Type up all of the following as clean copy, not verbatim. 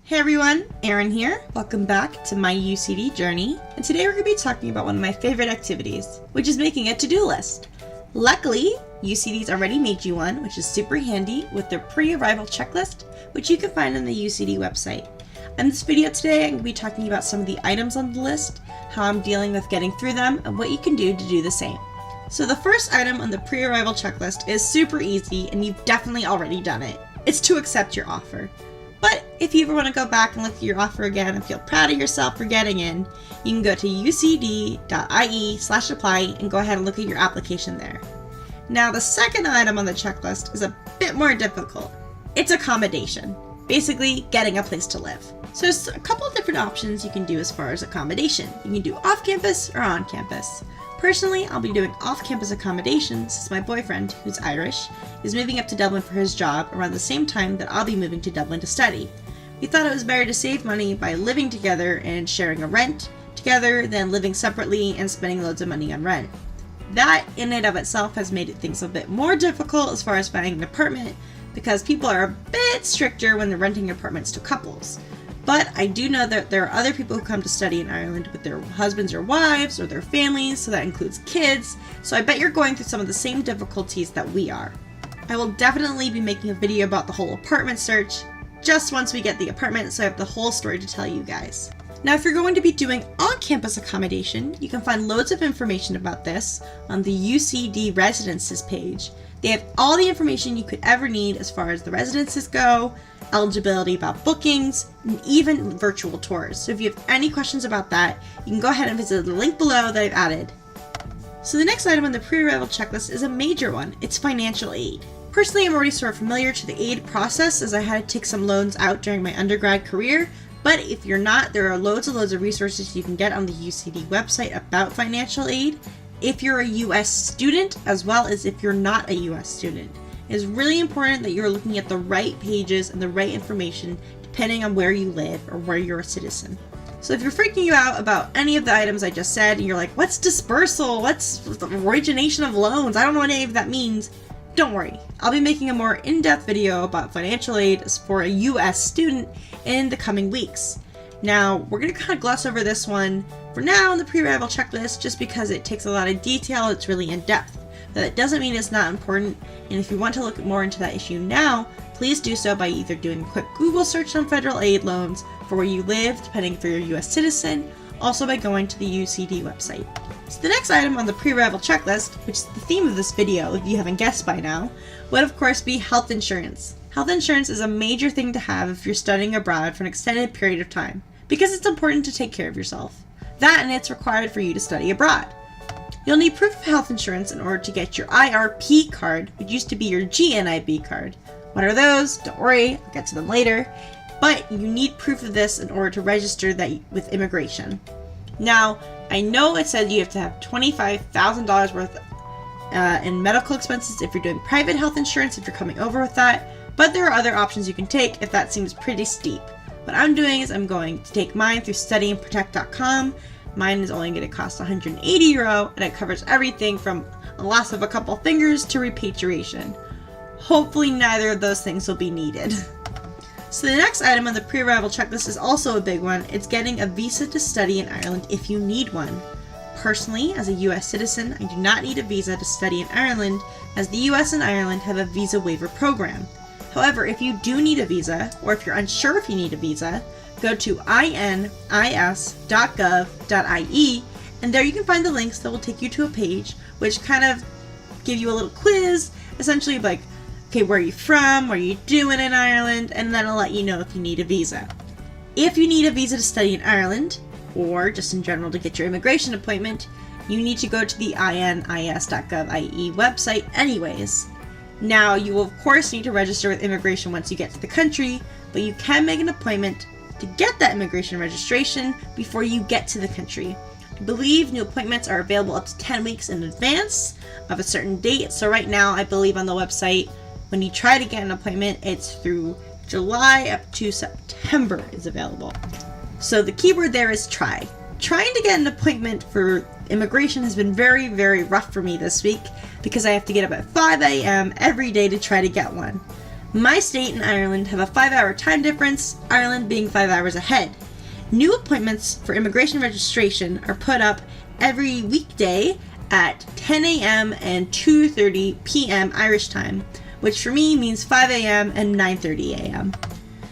Hey everyone, Erin here. Welcome back to my UCD journey. And today we're going to be talking about one of my favorite activities, which is making a to-do list. Luckily, UCD's already made you one, which is super handy with their pre-arrival checklist, which you can find on the UCD website. In this video today, I'm going to be talking about some of the items on the list, how I'm dealing with getting through them, and what you can do to do the same. So the first item on the pre-arrival checklist is super easy, and you've definitely already done it. It's to accept your offer. But if you ever want to go back and look at your offer again and feel proud of yourself for getting in, you can go to ucd.ie/apply and go ahead and look at your application there. Now the second item on the checklist is a bit more difficult. It's accommodation, basically getting a place to live. So there's a couple of different options you can do as far as accommodation. You can do off-campus or on-campus. Personally, I'll be doing off-campus accommodation since my boyfriend, who's Irish, is moving up to Dublin for his job around the same time that I'll be moving to Dublin to study. We thought it was better to save money by living together and sharing a rent together than living separately and spending loads of money on rent. That in and of itself has made things a bit more difficult as far as finding an apartment because people are a bit stricter when they're renting apartments to couples. But I do know that there are other people who come to study in Ireland with their husbands or wives or their families, so that includes kids. So I bet you're going through some of the same difficulties that we are. I will definitely be making a video about the whole apartment search just once we get the apartment, so I have the whole story to tell you guys. Now, if you're going to be doing on-campus accommodation, you can find loads of information about this on the UCD residences page. They have all the information you could ever need as far as the residences go, eligibility about bookings, and even virtual tours. So if you have any questions about that, you can go ahead and visit the link below that I've added. So the next item on the pre-arrival checklist is a major one. It's financial aid. Personally, I'm already sort of familiar to the aid process as I had to take some loans out during my undergrad career. But if you're not, there are loads and loads of resources you can get on the UCD website about financial aid. If you're a US student, as well as if you're not a US student. It is really important that you're looking at the right pages and the right information depending on where you live or where you're a citizen. So if you're freaking you out about any of the items I just said and you're like, what's dispersal? What's the origination of loans? I don't know what any of that means. Don't worry. I'll be making a more in-depth video about financial aid for a US student in the coming weeks. Now, we're going to kind of gloss over this one for now in the pre-arrival checklist just because it takes a lot of detail. It's really in-depth. But that doesn't mean it's not important, and if you want to look more into that issue now, please do so by either doing a quick Google search on federal aid loans for where you live, depending if you're a US citizen, also by going to the UCD website. So the next item on the pre-arrival checklist, which is the theme of this video if you haven't guessed by now, would of course be health insurance. Health insurance is a major thing to have if you're studying abroad for an extended period of time, because it's important to take care of yourself. That and it's required for you to study abroad. You'll need proof of health insurance in order to get your IRP card, which used to be your GNIB card. What are those? Don't worry, I'll get to them later. But you need proof of this in order to register that with immigration. Now, I know it said you have to have $25,000 worth in medical expenses if you're doing private health insurance, if you're coming over with that, but there are other options you can take if that seems pretty steep. What I'm doing is I'm going to take mine through studyandprotect.com. Mine is only going to cost €180, and it covers everything from a loss of a couple fingers to repatriation. Hopefully neither of those things will be needed. So the next item on the pre-arrival checklist is also a big one. It's getting a visa to study in Ireland if you need one. Personally, as a US citizen, I do not need a visa to study in Ireland, as the US and Ireland have a visa waiver program. However, if you do need a visa, or if you're unsure if you need a visa, go to inis.gov.ie, and there you can find the links that will take you to a page which kind of give you a little quiz, essentially like, okay, where are you from, what are you doing in Ireland, and then it'll let you know if you need a visa. If you need a visa to study in Ireland, or just in general to get your immigration appointment, you need to go to the inis.gov.ie website anyways. Now, you will of course need to register with immigration once you get to the country, but you can make an appointment to get that immigration registration before you get to the country. I believe new appointments are available up to 10 weeks in advance of a certain date, so right now I believe on the website when you try to get an appointment it's through July up to September is available. So the keyword there is try. Trying to get an appointment for immigration has been very, very rough for me this week because I have to get up at 5 a.m. every day to try to get one. My state and Ireland have a 5-hour time difference, Ireland being 5 hours ahead. New appointments for immigration registration are put up every weekday at 10 a.m. and 2:30 p.m. Irish time, which for me means 5 a.m. and 9:30 a.m.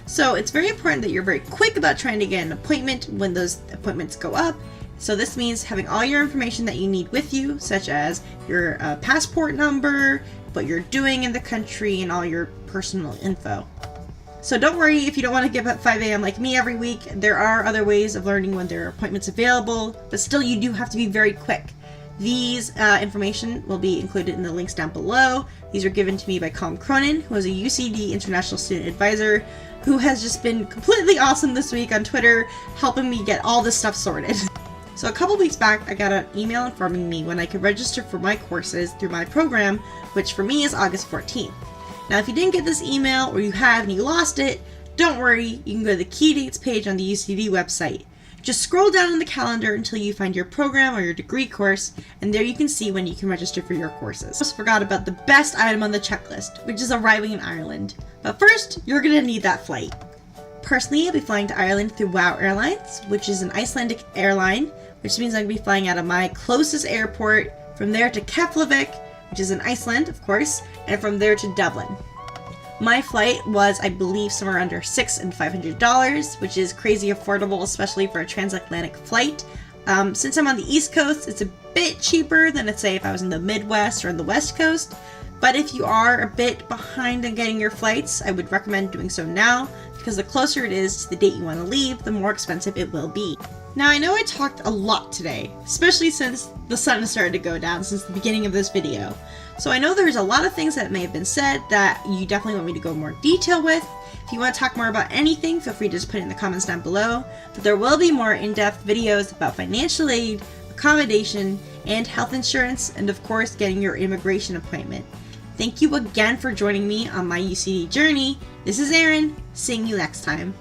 So it's very important that you're very quick about trying to get an appointment when those appointments go up. So this means having all your information that you need with you, such as your passport number, what you're doing in the country, and all your personal info. So don't worry if you don't want to get up at 5 a.m. like me every week. There are other ways of learning when there are appointments available, but still you do have to be very quick. These information will be included in the links down below. These were given to me by Colin Cronin, who is a UCD International Student Advisor, who has just been completely awesome this week on Twitter, helping me get all this stuff sorted. So a couple weeks back, I got an email informing me when I could register for my courses through my program, which for me is August 14th. Now, if you didn't get this email or you have and you lost it, don't worry, you can go to the key dates page on the UCD website. Just scroll down in the calendar until you find your program or your degree course, and there you can see when you can register for your courses. I just forgot about the best item on the checklist, which is arriving in Ireland. But first, you're going to need that flight. Personally, I'll be flying to Ireland through WOW Airlines, which is an Icelandic airline, which means I'm going to be flying out of my closest airport, from there to Keflavik, which is in Iceland, of course, and from there to Dublin. My flight was, I believe, somewhere under $600 and $500, which is crazy affordable, especially for a transatlantic flight. Since I'm on the East Coast, it's a bit cheaper than, let's say, if I was in the Midwest or on the West Coast. But if you are a bit behind on getting your flights, I would recommend doing so now, because the closer it is to the date you want to leave, the more expensive it will be. Now, I know I talked a lot today, especially since the sun has started to go down since the beginning of this video. So I know there's a lot of things that may have been said that you definitely want me to go more detail with. If you want to talk more about anything, feel free to just put it in the comments down below. But there will be more in-depth videos about financial aid, accommodation, and health insurance, and of course, getting your immigration appointment. Thank you again for joining me on my UCD journey. This is Erin, seeing you next time.